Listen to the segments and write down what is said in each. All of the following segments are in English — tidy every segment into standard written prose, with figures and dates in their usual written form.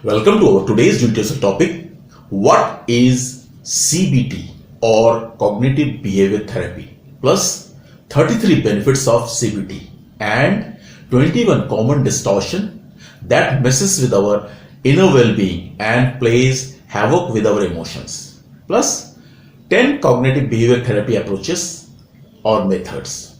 Welcome to our today's universal topic. What is CBT or cognitive behavior therapy? Plus 33 benefits of CBT and 21 common distortion that messes with our inner well-being and plays havoc with our emotions. Plus 10 cognitive behavior therapy approaches or methods.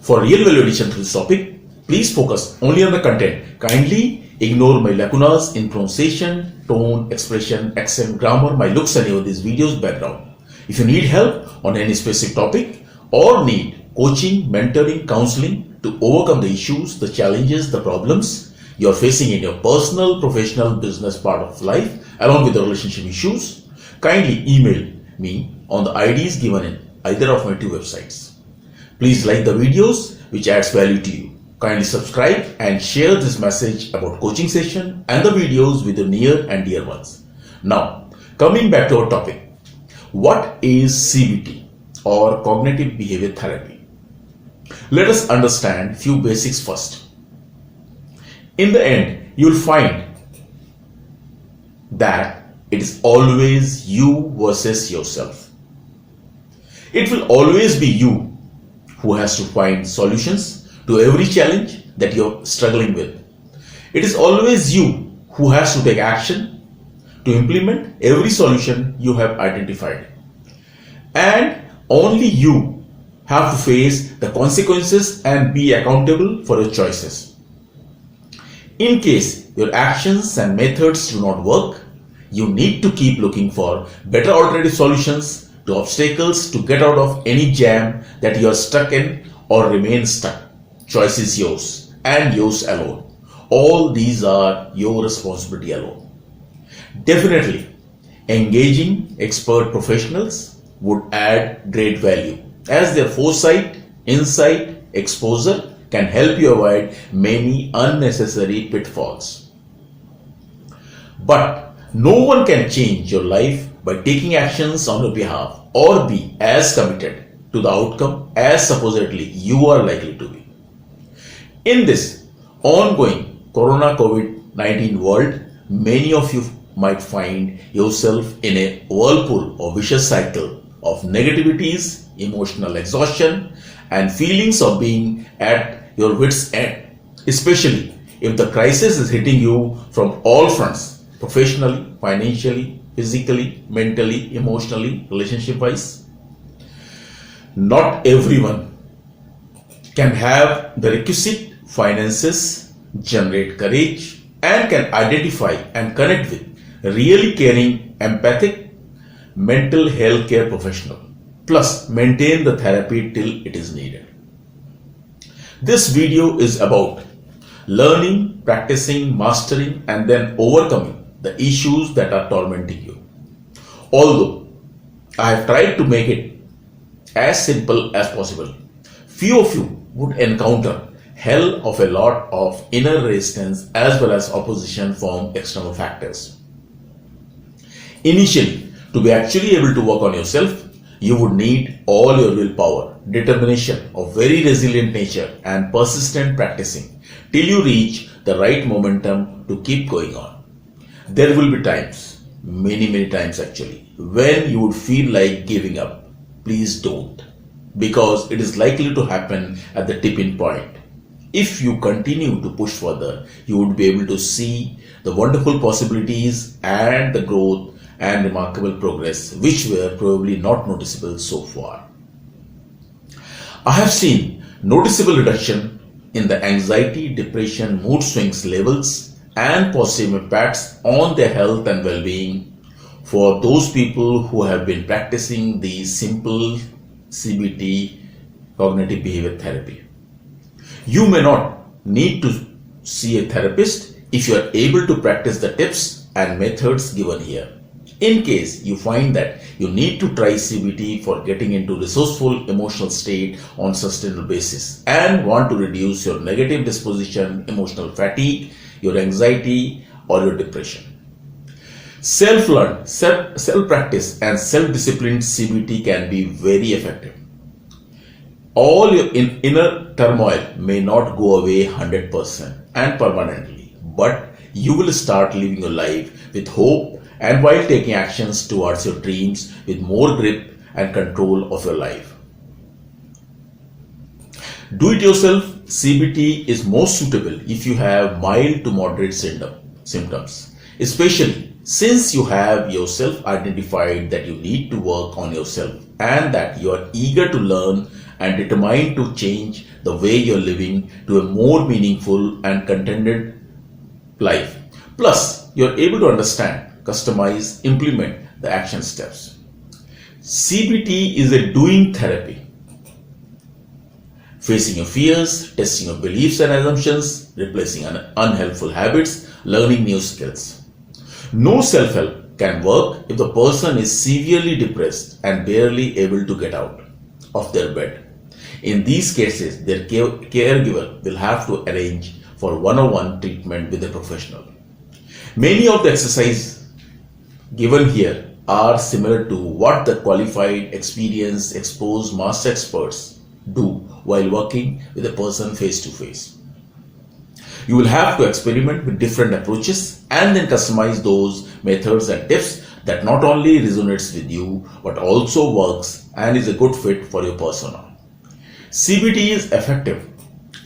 For real value addition to this topic, please focus only on the content. Kindly ignore my lacunas in pronunciation, tone, expression, accent, grammar, my looks and even this video's background. If you need help on any specific topic or need coaching, mentoring, counseling to overcome the issues, the challenges, the problems you are facing in your personal, professional, business part of life along with the relationship issues, kindly email me on the IDs given in either of my two websites. Please like the videos which adds value to you. Kindly subscribe and share this message about coaching session and the videos with your near and dear ones. Now, coming back to our topic. What is CBT or cognitive behavior therapy? Let us understand few basics first. In the end, you will find that it is always you versus yourself. It will always be you who has to find solutions to every challenge that you're struggling with. It is always you who has to take action to implement every solution you have identified. And only you have to face the consequences and be accountable for your choices. In case your actions and methods do not work, you need to keep looking for better alternative solutions to obstacles to get out of any jam that you are stuck in or remain stuck. Choice is yours and yours alone. All these are your responsibility alone. Definitely, engaging expert professionals would add great value as their foresight, insight, exposure can help you avoid many unnecessary pitfalls. But no one can change your life by taking actions on your behalf or be as committed to the outcome as supposedly you are likely to be. In this ongoing Corona COVID-19 world, many of you might find yourself in a whirlpool or vicious cycle of negativities, emotional exhaustion, and feelings of being at your wit's end, especially if the crisis is hitting you from all fronts, professionally, financially, physically, mentally, emotionally, relationship-wise. Not everyone can have the requisite finances, generate courage, and can identify and connect with really caring, empathic, mental health care professional, plus maintain the therapy till it is needed. This video is about learning, practicing, mastering, and then overcoming the issues that are tormenting you. Although I have tried to make it as simple as possible, few of you would encounter hell of a lot of inner resistance as well as opposition from external factors. Initially, to be actually able to work on yourself, you would need all your willpower, determination of very resilient nature and persistent practicing till you reach the right momentum to keep going on. There will be times, many times actually, when you would feel like giving up. Please don't, because it is likely to happen at the tipping point. If you continue to push further, you would be able to see the wonderful possibilities and the growth and remarkable progress which were probably not noticeable so far. I have seen noticeable reduction in the anxiety, depression, mood swings levels and positive impacts on their health and well-being for those people who have been practicing the simple CBT cognitive behavior therapy. You may not need to see a therapist if you are able to practice the tips and methods given here. In case you find that you need to try CBT for getting into resourceful emotional state on sustainable basis and want to reduce your negative disposition, emotional fatigue, your anxiety or your depression. Self-learned, self-practice and self-disciplined CBT can be very effective. All your inner turmoil may not go away 100% and permanently, but you will start living your life with hope and while taking actions towards your dreams with more grip and control of your life. Do it yourself CBT is most suitable if you have mild to moderate symptoms, especially since you have yourself identified that you need to work on yourself and that you are eager to learn and determined to change the way you're living to a more meaningful and contented life. Plus, you're able to understand, customize, implement the action steps. CBT is a doing therapy. Facing your fears, testing your beliefs and assumptions, replacing unhelpful habits, learning new skills. No self-help can work if the person is severely depressed and barely able to get out of their bed. In these cases, their caregiver will have to arrange for one-on-one treatment with a professional. Many of the exercises given here are similar to what the qualified, experienced, exposed master experts do while working with a person face to face. You will have to experiment with different approaches and then customize those methods and tips that not only resonates with you but also works and is a good fit for your persona. CBT is effective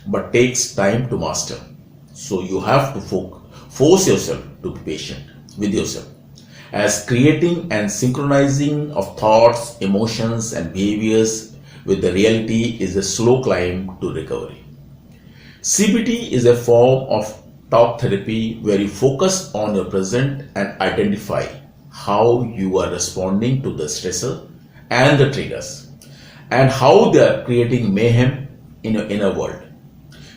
but takes time to master. So you have to force yourself to be patient with yourself, as creating and synchronizing of thoughts, emotions and behaviors with the reality is a slow climb to recovery. CBT is a form of talk therapy where you focus on your present and identify how you are responding to the stressor and the triggers and how they are creating mayhem in your inner world.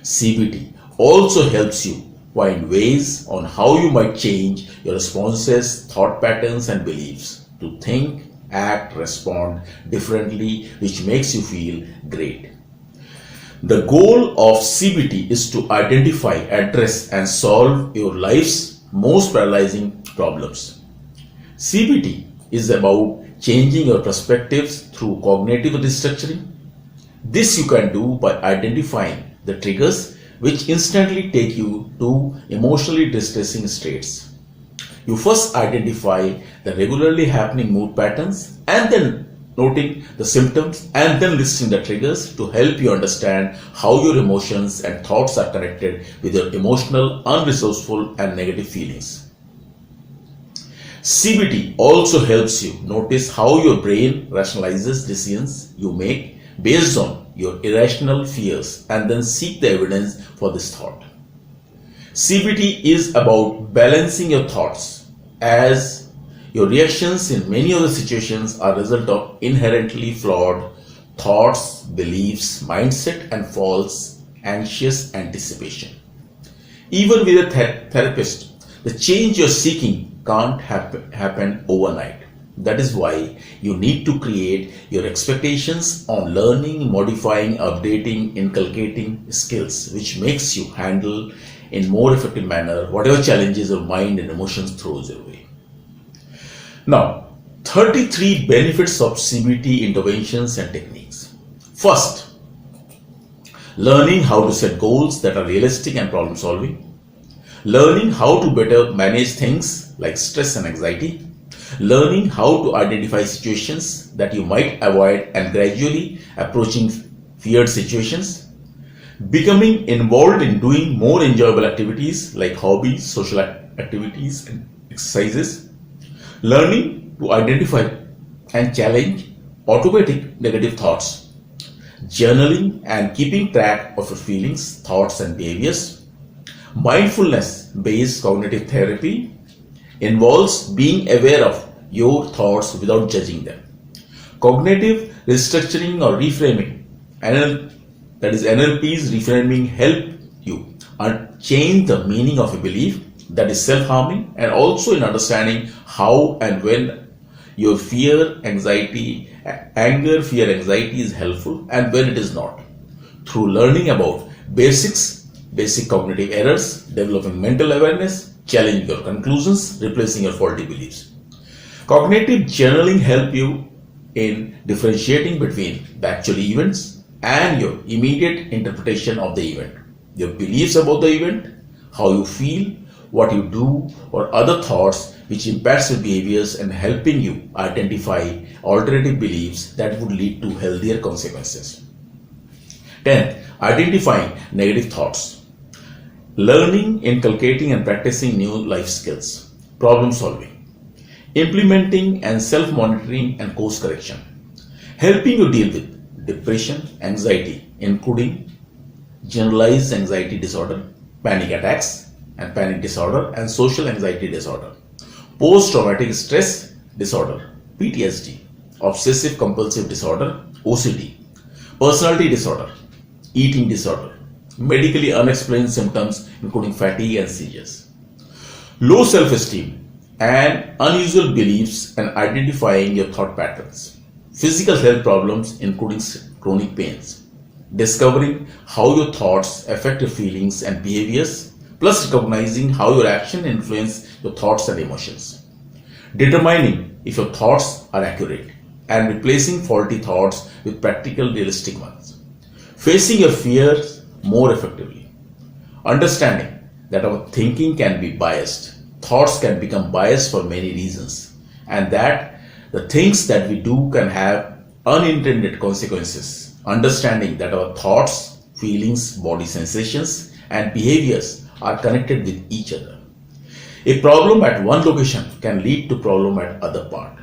CBT also helps you find ways on how you might change your responses, thought patterns and beliefs to think, act, respond differently, which makes you feel great. The goal of CBT is to identify, address and solve your life's most paralyzing problems. CBT is about changing your perspectives through cognitive restructuring. This you can do by identifying the triggers which instantly take you to emotionally distressing states. You first identify the regularly happening mood patterns and then noting the symptoms and then listing the triggers to help you understand how your emotions and thoughts are connected with your emotional, unresourceful and negative feelings. CBT also helps you notice how your brain rationalizes decisions you make based on your irrational fears and then seek the evidence for this thought. CBT is about balancing your thoughts, as your reactions in many of the situations are a result of inherently flawed thoughts, beliefs, mindset and false, anxious anticipation. Even with a therapist, the change you're seeking can't happen overnight. That is why you need to create your expectations on learning, modifying, updating, inculcating skills which makes you handle in more effective manner whatever challenges your mind and emotions throws your way. Now, 33 benefits of CBT interventions and techniques. First, learning how to set goals that are realistic and problem solving. Learning how to better manage things like stress and anxiety. Learning how to identify situations that you might avoid and gradually approaching feared situations. Becoming involved in doing more enjoyable activities like hobbies, social activities and exercises. Learning to identify and challenge automatic negative thoughts. Journaling and keeping track of your feelings, thoughts and behaviors. Mindfulness-based cognitive therapy involves being aware of your thoughts without judging them. Cognitive restructuring or reframing, that is NLP's reframing, help you change the meaning of a belief that is self-harming and also in understanding how and when your fear, anxiety, anger, fear, anxiety is helpful and when it is not. Through learning about basic cognitive errors, developing mental awareness, challenging your conclusions, replacing your faulty beliefs. Cognitive journaling helps you in differentiating between the actual events and your immediate interpretation of the event, your beliefs about the event, how you feel, what you do, or other thoughts which impacts your behaviors and helping you identify alternative beliefs that would lead to healthier consequences. 10th, identifying negative thoughts. Learning, inculcating and practicing new life skills. Problem solving. Implementing and self-monitoring and course correction. Helping you deal with depression, anxiety, including generalized anxiety disorder, panic attacks and panic disorder, and social anxiety disorder, post-traumatic stress disorder, PTSD, obsessive compulsive disorder, OCD, personality disorder, eating disorder, medically unexplained symptoms including fatigue and seizures, low self-esteem and unusual beliefs, and identifying your thought patterns, physical health problems including chronic pains, discovering how your thoughts affect your feelings and behaviors, plus recognizing how your action influence your thoughts and emotions, determining if your thoughts are accurate, and replacing faulty thoughts with practical, realistic ones, facing your fears more effectively, understanding that our thinking can be biased, thoughts can become biased for many reasons, and that the things that we do can have unintended consequences, understanding that our thoughts, feelings, body sensations, and behaviors are connected with each other. A problem at one location can lead to problem at other part.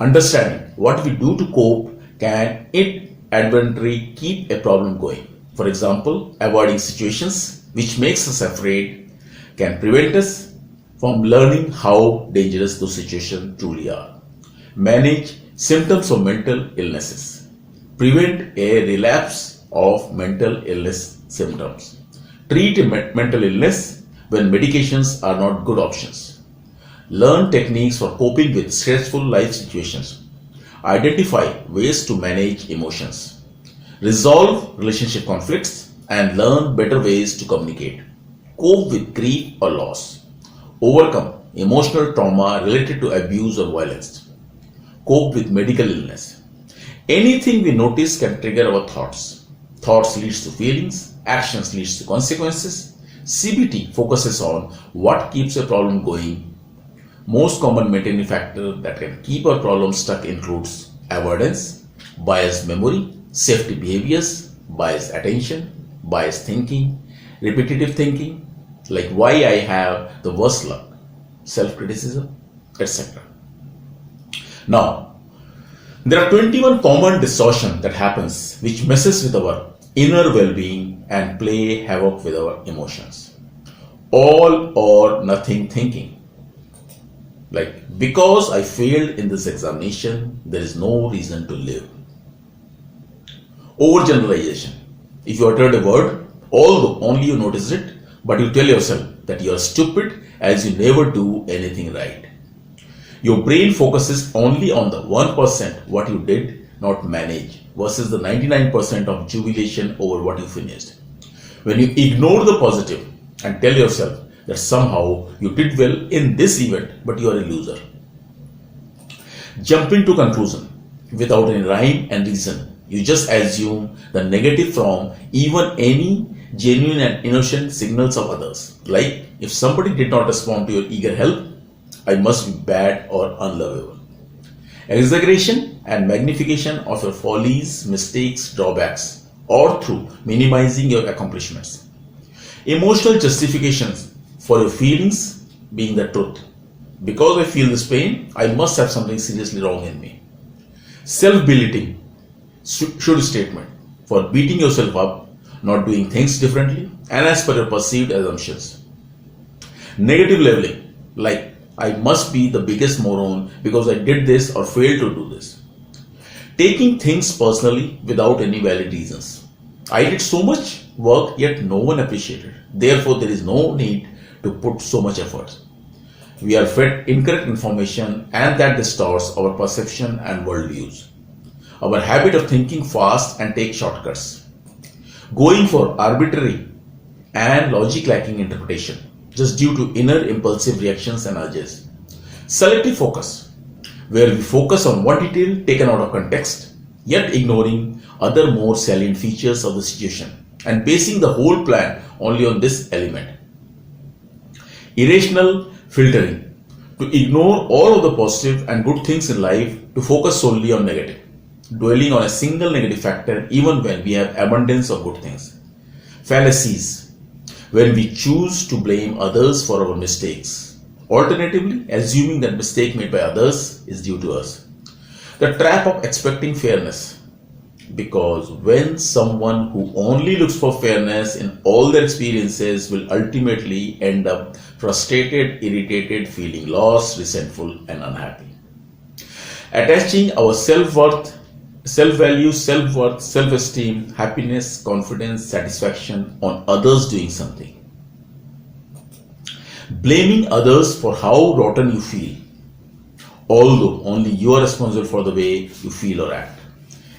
Understanding what we do to cope can inadvertently keep a problem going. For example, avoiding situations which makes us afraid can prevent us from learning how dangerous those situations truly are. Manage symptoms of mental illnesses. Prevent a relapse of mental illness symptoms. Treat mental illness when medications are not good options. Learn techniques for coping with stressful life situations. Identify ways to manage emotions. Resolve relationship conflicts and learn better ways to communicate. Cope with grief or loss. Overcome emotional trauma related to abuse or violence. Cope with medical illness. Anything we notice can trigger our thoughts. Thoughts leads to feelings, actions leads to consequences. CBT focuses on what keeps a problem going. Most common maintaining factor that can keep our problem stuck includes avoidance, biased memory, safety behaviors, biased attention, biased thinking, repetitive thinking, like why I have the worst luck, self-criticism, etc. Now, there are 21 common distortions that happens which messes with our inner well-being and play havoc with our emotions. All or nothing thinking. Like, because I failed in this examination, there is no reason to live. Overgeneralization. If you uttered a word, although only you noticed it, but you tell yourself that you are stupid as you never do anything right. Your brain focuses only on the 1% what you did not manage versus the 99% of jubilation over what you finished. When you ignore the positive and tell yourself that somehow you did well in this event but you are a loser. Jumping to conclusion without any rhyme and reason. You just assume the negative from even any genuine and innocent signals of others. Like, if somebody did not respond to your eager help, I must be bad or unlovable. Exaggeration and magnification of your follies, mistakes, drawbacks, or through minimizing your accomplishments. Emotional justifications for your feelings being the truth. Because I feel this pain, I must have something seriously wrong in me. Self-belittling should statement for beating yourself up, not doing things differently, and as per your perceived assumptions. Negative labeling, like I must be the biggest moron because I did this or failed to do this. Taking things personally without any valid reasons. I did so much work yet no one appreciated. Therefore, there is no need to put so much effort. We are fed incorrect information and that distorts our perception and worldviews. Our habit of thinking fast and take shortcuts. Going for arbitrary and logic lacking interpretation just due to inner impulsive reactions and urges. Selective focus, where we focus on one detail taken out of context, yet ignoring other more salient features of the situation and basing the whole plan only on this element. Irrational filtering. To ignore all of the positive and good things in life to focus solely on negative. Dwelling on a single negative factor even when we have abundance of good things. Fallacies. When we choose to blame others for our mistakes. Alternatively, assuming that mistake made by others is due to us. The trap of expecting fairness. Because when someone who only looks for fairness in all their experiences will ultimately end up frustrated, irritated, feeling lost, resentful, and unhappy. Attaching our self-worth, self-value, self-worth, self-esteem, happiness, confidence, satisfaction on others doing something. Blaming others for how rotten you feel, although only you are responsible for the way you feel or act.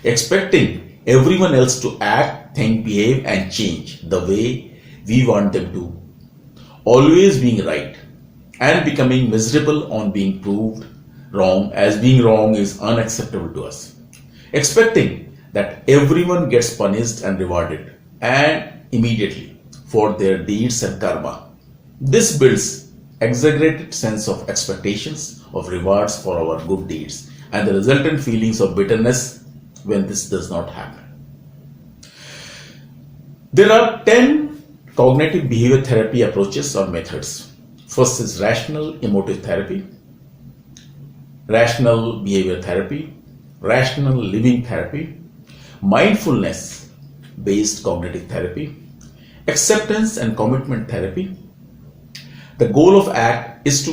Expecting everyone else to act, think, behave, and change the way we want them to. Always being right and becoming miserable on being proved wrong, as being wrong is unacceptable to us. Expecting that everyone gets punished and rewarded and immediately for their deeds and karma. This builds exaggerated sense of expectations of rewards for our good deeds and the resultant feelings of bitterness when this does not happen. There are 10 cognitive behavior therapy approaches or methods. First is rational emotive therapy, rational behavior therapy, rational living therapy, mindfulness based cognitive therapy, acceptance and commitment therapy. The goal of ACT is to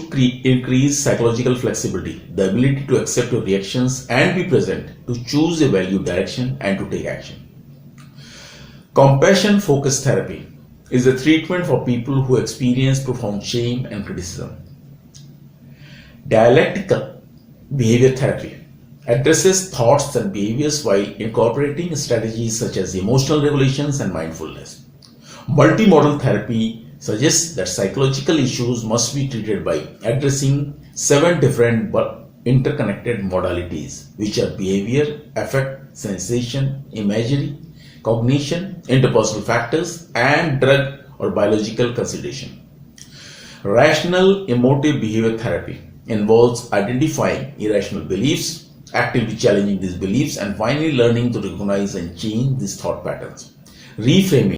increase psychological flexibility, the ability to accept your reactions and be present, to choose a value direction and to take action. Compassion-focused therapy is a treatment for people who experience profound shame and criticism. Dialectical behavior therapy addresses thoughts and behaviors while incorporating strategies such as emotional regulations and mindfulness. Multimodal therapy suggests that psychological issues must be treated by addressing 7 different but interconnected modalities, which are behavior, affect, sensation, imagery, cognition, interpersonal factors, and drug or biological consideration. Rational emotive behavior therapy involves identifying irrational beliefs, actively challenging these beliefs, and finally learning to recognize and change these thought patterns. Reframing